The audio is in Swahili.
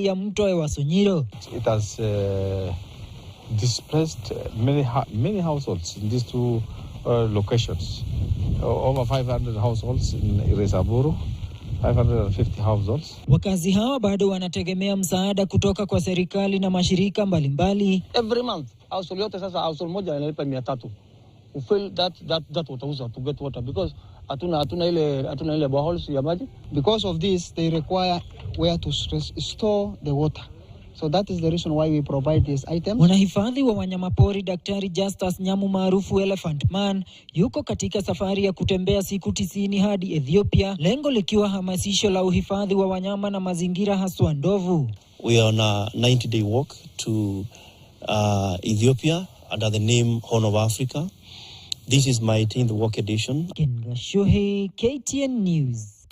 ya mto Ewasonyiro. It has displaced many households in these two locations. Over 500 households in Iresaburu, 550 households. Wakazi hawa bado wanategemea msaada kutoka kwa serikali na mashirika mbalimbali. Every month, household yote sasa household moja inalipa 300. We feel that watauza to get water because hatuna ile boreholes ya maji. Because of this, they require where to store the water. So that is the reason why we provide these items. Mwanahifadhi wa wanyamapori Daktari Justus Nyamu maarufu Elephant Man yuko katika safari ya kutembea siku 90 hadi Ethiopia, lengo likiwa hamasisho la uhifadhi wa wanyama na mazingira haswa ndovu. We are on a 90-day walk to Ethiopia under the name Horn of Africa. This is my 10th walk edition. Ken Gashuhi, KTN News.